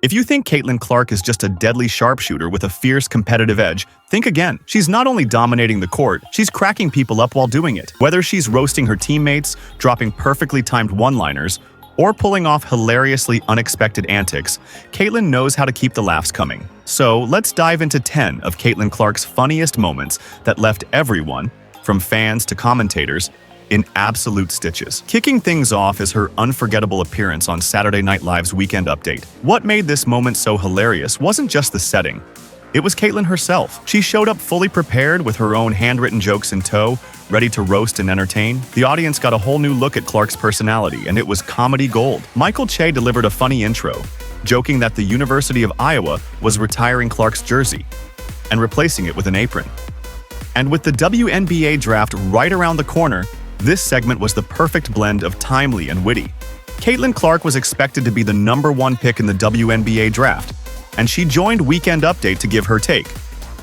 If you think Caitlin Clark is just a deadly sharpshooter with a fierce competitive edge, think again. She's not only dominating the court, she's cracking people up while doing it. Whether she's roasting her teammates, dropping perfectly timed one-liners, or pulling off hilariously unexpected antics, Caitlin knows how to keep the laughs coming. So let's dive into 10 of Caitlin Clark's funniest moments that left everyone, from fans to commentators, in absolute stitches. Kicking things off is her unforgettable appearance on Saturday Night Live's Weekend Update. What made this moment so hilarious wasn't just the setting. It was Caitlin herself. She showed up fully prepared with her own handwritten jokes in tow, ready to roast and entertain. The audience got a whole new look at Clark's personality, and it was comedy gold. Michael Che delivered a funny intro, joking that the University of Iowa was retiring Clark's jersey and replacing it with an apron. And with the WNBA draft right around the corner, this segment was the perfect blend of timely and witty. Caitlin Clark was expected to be the #1 pick in the WNBA draft, and she joined Weekend Update to give her take,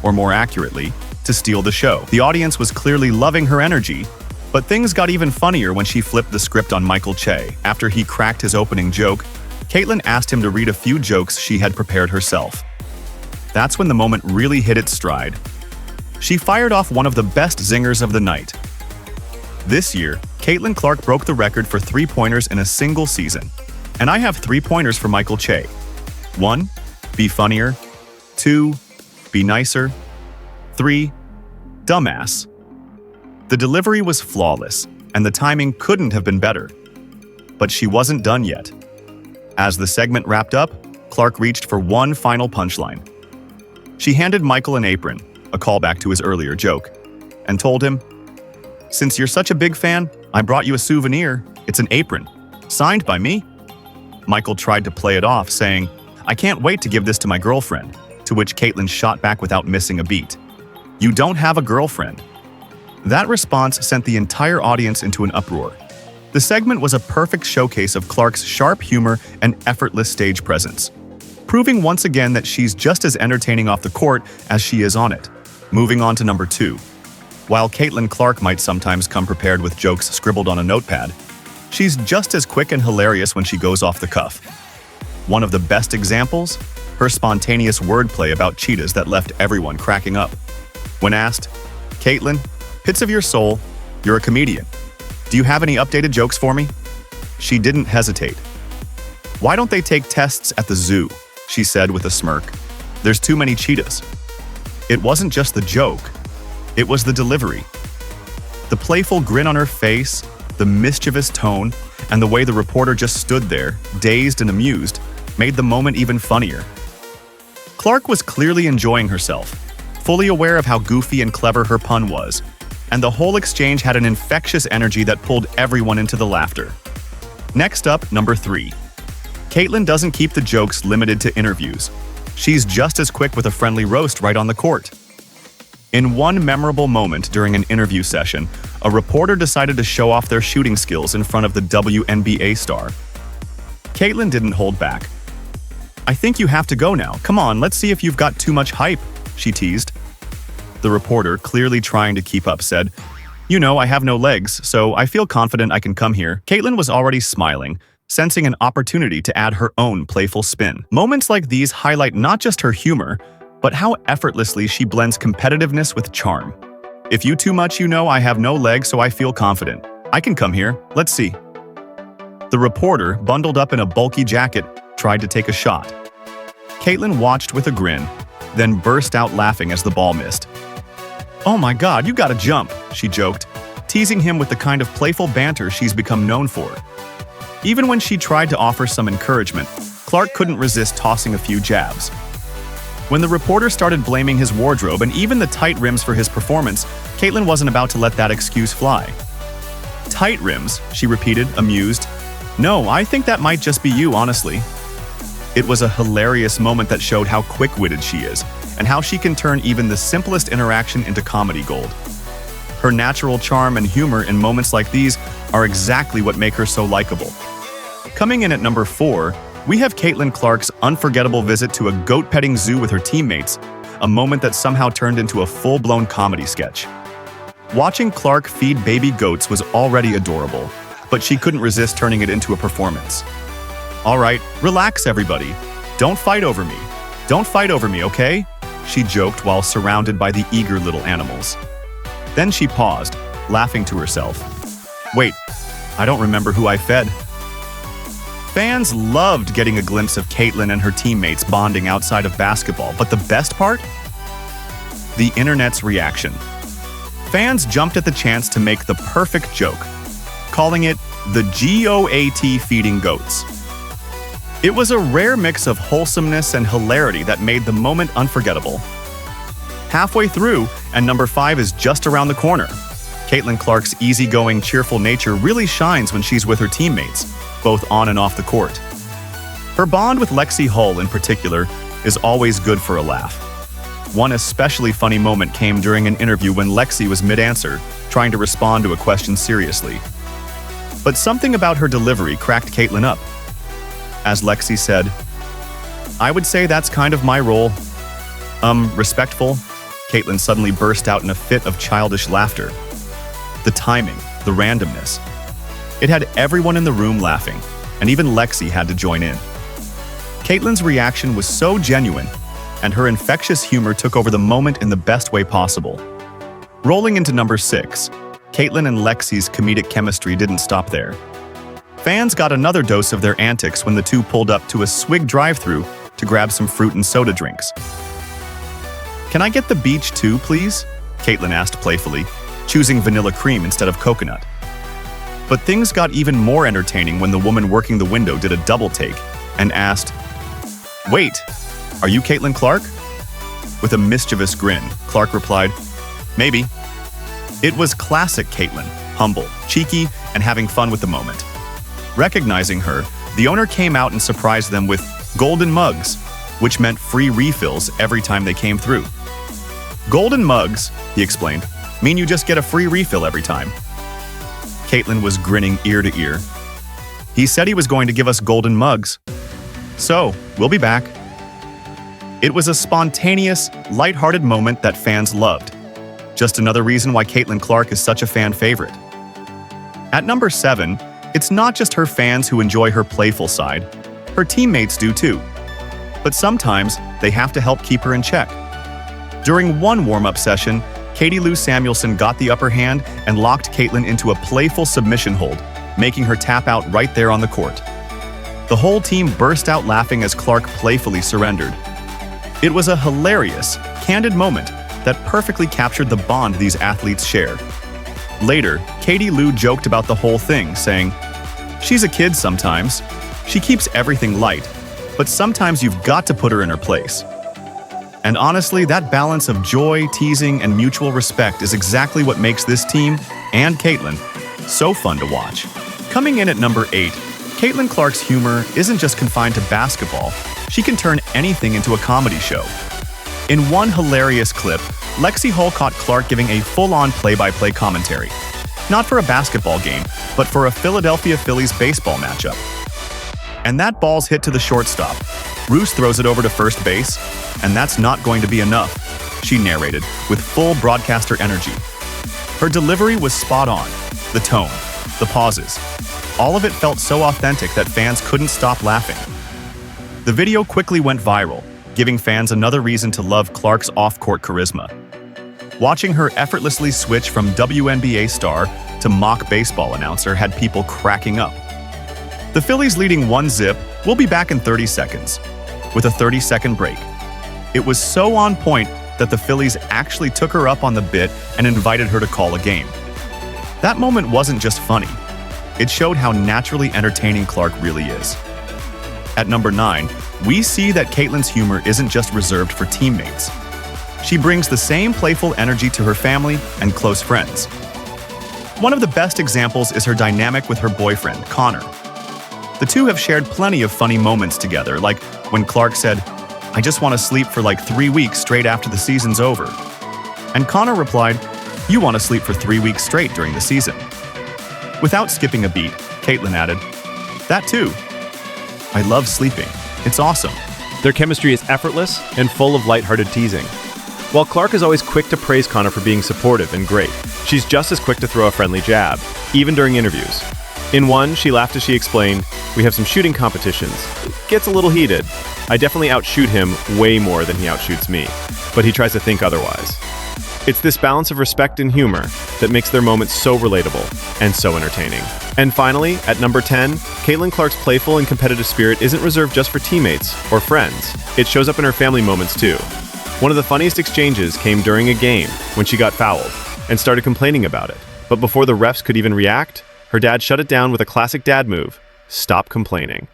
or more accurately, to steal the show. The audience was clearly loving her energy, but things got even funnier when she flipped the script on Michael Che. After he cracked his opening joke, Caitlin asked him to read a few jokes she had prepared herself. That's when the moment really hit its stride. She fired off one of the best zingers of the night. This year, Caitlin Clark broke the record for three-pointers in a single season. And I have 3 pointers for Michael Che. 1. Be funnier. 2. Be nicer. 3. Dumbass. The delivery was flawless, and the timing couldn't have been better. But she wasn't done yet. As the segment wrapped up, Clark reached for one final punchline. She handed Michael an apron, a callback to his earlier joke, and told him, "Since you're such a big fan, I brought you a souvenir. It's an apron, signed by me." Michael tried to play it off, saying, "I can't wait to give this to my girlfriend," to which Caitlin shot back without missing a beat. "You don't have a girlfriend." That response sent the entire audience into an uproar. The segment was a perfect showcase of Clark's sharp humor and effortless stage presence, proving once again that she's just as entertaining off the court as she is on it. Moving on to number 2. While Caitlin Clark might sometimes come prepared with jokes scribbled on a notepad, she's just as quick and hilarious when she goes off the cuff. One of the best examples? Her spontaneous wordplay about cheetahs that left everyone cracking up. When asked, "Caitlin, pits of your soul, you're a comedian. Do you have any updated jokes for me?" She didn't hesitate. "Why don't they take tests at the zoo?" she said with a smirk. "There's too many cheetahs." It wasn't just the joke. It was the delivery. The playful grin on her face, the mischievous tone, and the way the reporter just stood there, dazed and amused, made the moment even funnier. Clark was clearly enjoying herself, fully aware of how goofy and clever her pun was, and the whole exchange had an infectious energy that pulled everyone into the laughter. Next up, number 3. Caitlin doesn't keep the jokes limited to interviews. She's just as quick with a friendly roast right on the court. In one memorable moment during an interview session, a reporter decided to show off their shooting skills in front of the WNBA star. Caitlin didn't hold back. "I think you have to go now. Come on, let's see if you've got too much hype," she teased. The reporter, clearly trying to keep up, said, "You know, I have no legs, so I feel confident I can come here." Caitlin was already smiling, sensing an opportunity to add her own playful spin. Moments like these highlight not just her humor, but how effortlessly she blends competitiveness with charm. "If you too much, you know, I have no legs, so I feel confident. I can come here. Let's see." The reporter, bundled up in a bulky jacket, tried to take a shot. Caitlin watched with a grin, then burst out laughing as the ball missed. "Oh my God, you gotta jump," she joked, teasing him with the kind of playful banter she's become known for. Even when she tried to offer some encouragement, Clark couldn't resist tossing a few jabs. When the reporter started blaming his wardrobe and even the tight rims for his performance, Caitlin wasn't about to let that excuse fly. "Tight rims," she repeated, amused. "No, I think that might just be you, honestly." It was a hilarious moment that showed how quick-witted she is, and how she can turn even the simplest interaction into comedy gold. Her natural charm and humor in moments like these are exactly what make her so likable. Coming in at number 4, we have Caitlin Clark's unforgettable visit to a goat-petting zoo with her teammates, a moment that somehow turned into a full-blown comedy sketch. Watching Clark feed baby goats was already adorable, but she couldn't resist turning it into a performance. "All right, relax everybody. "Don't fight over me. Don't fight over me, okay?" she joked while surrounded by the eager little animals. Then she paused, laughing to herself. "Wait, I don't remember who I fed." Fans loved getting a glimpse of Caitlin and her teammates bonding outside of basketball, but the best part? The internet's reaction. Fans jumped at the chance to make the perfect joke, calling it the GOAT feeding goats. It was a rare mix of wholesomeness and hilarity that made the moment unforgettable. Halfway through, and number 5 is just around the corner. Caitlin Clark's easygoing, cheerful nature really shines when she's with her teammates, both on and off the court. Her bond with Lexie Hull in particular is always good for a laugh. One especially funny moment came during an interview when Lexie was mid-answer, trying to respond to a question seriously. But something about her delivery cracked Caitlin up. As Lexie said, "I would say that's kind of my role." Respectful? Caitlin suddenly burst out in a fit of childish laughter. The timing, the randomness. It had everyone in the room laughing, and even Lexie had to join in. Caitlin's reaction was so genuine, and her infectious humor took over the moment in the best way possible. Rolling into number 6, Caitlin and Lexie's comedic chemistry didn't stop there. Fans got another dose of their antics when the two pulled up to a Swig drive-thru to grab some fruit and soda drinks. "Can I get the beach too, please?" Caitlin asked playfully, choosing vanilla cream instead of coconut. But things got even more entertaining when the woman working the window did a double take and asked, "Wait, are you Caitlin Clark?" With a mischievous grin, Clark replied, "Maybe." It was classic Caitlin, humble, cheeky, and having fun with the moment. Recognizing her, the owner came out and surprised them with golden mugs, which meant free refills every time they came through. "Golden mugs," he explained, "mean you just get a free refill every time." Caitlin was grinning ear to ear. "He said he was going to give us golden mugs. So, we'll be back." It was a spontaneous, lighthearted moment that fans loved. Just another reason why Caitlin Clark is such a fan favorite. At number 7, it's not just her fans who enjoy her playful side. Her teammates do too. But sometimes they have to help keep her in check. During one warm-up session, Katie Lou Samuelson got the upper hand and locked Caitlin into a playful submission hold, making her tap out right there on the court. The whole team burst out laughing as Clark playfully surrendered. It was a hilarious, candid moment that perfectly captured the bond these athletes share. Later, Katie Lou joked about the whole thing, saying, "She's a kid sometimes. She keeps everything light, but sometimes you've got to put her in her place." And honestly, that balance of joy, teasing, and mutual respect is exactly what makes this team, and Caitlin, so fun to watch. Coming in at number 8, Caitlin Clark's humor isn't just confined to basketball. She can turn anything into a comedy show. In one hilarious clip, Lexie Hull caught Clark giving a full-on play-by-play commentary. Not for a basketball game, but for a Philadelphia Phillies baseball matchup. And that ball's hit to the shortstop. Roos throws it over to first base, and that's not going to be enough, she narrated, with full broadcaster energy. Her delivery was spot on. The tone, the pauses. All of it felt so authentic that fans couldn't stop laughing. The video quickly went viral, giving fans another reason to love Clark's off-court charisma. Watching her effortlessly switch from WNBA star to mock baseball announcer had people cracking up. The Phillies leading 1-0, we'll be back in 30 seconds, with a 30-second break. It was so on point that the Phillies actually took her up on the bit and invited her to call a game. That moment wasn't just funny. It showed how naturally entertaining Clark really is. At number 9, we see that Caitlin's humor isn't just reserved for teammates. She brings the same playful energy to her family and close friends. One of the best examples is her dynamic with her boyfriend, Connor. The two have shared plenty of funny moments together, like when Clark said, "I just want to sleep for like 3 weeks straight after the season's over." And Connor replied, "You want to sleep for 3 weeks straight during the season." Without skipping a beat, Caitlin added, "That too. I love sleeping. It's awesome." Their chemistry is effortless and full of lighthearted teasing. While Clark is always quick to praise Connor for being supportive and great, she's just as quick to throw a friendly jab, even during interviews. In one, she laughed as she explained, "We have some shooting competitions. gets a little heated. I definitely outshoot him way more than he outshoots me, but he tries to think otherwise. It's this balance of respect and humor that makes their moments so relatable and so entertaining. And finally, at number 10, Caitlin Clark's playful and competitive spirit isn't reserved just for teammates or friends. It shows up in her family moments too. One of the funniest exchanges came during a game when she got fouled and started complaining about it. But before the refs could even react, her dad shut it down with a classic dad move: stop complaining.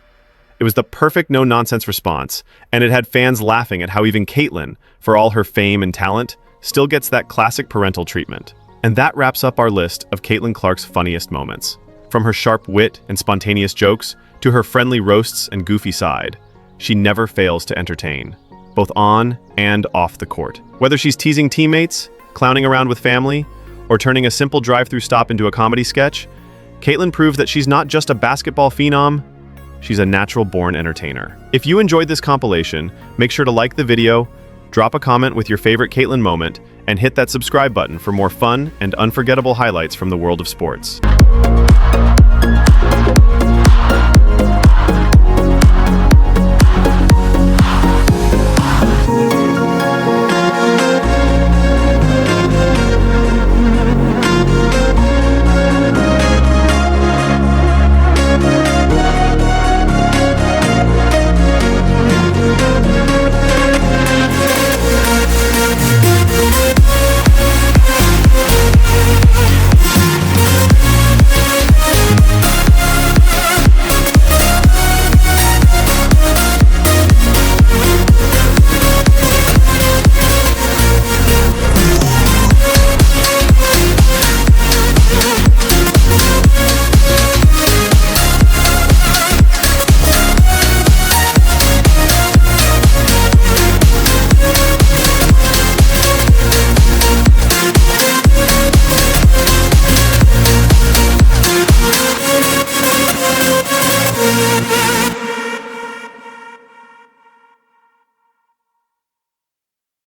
It was the perfect no-nonsense response, and it had fans laughing at how even Caitlin, for all her fame and talent, still gets that classic parental treatment. And that wraps up our list of Caitlin Clark's funniest moments. From her sharp wit and spontaneous jokes to her friendly roasts and goofy side, she never fails to entertain, both on and off the court. Whether she's teasing teammates, clowning around with family, or turning a simple drive-thru stop into a comedy sketch, Caitlin proves that she's not just a basketball phenom, she's a natural-born entertainer. If you enjoyed this compilation, make sure to like the video, drop a comment with your favorite Caitlin moment, and hit that subscribe button for more fun and unforgettable highlights from the world of sports.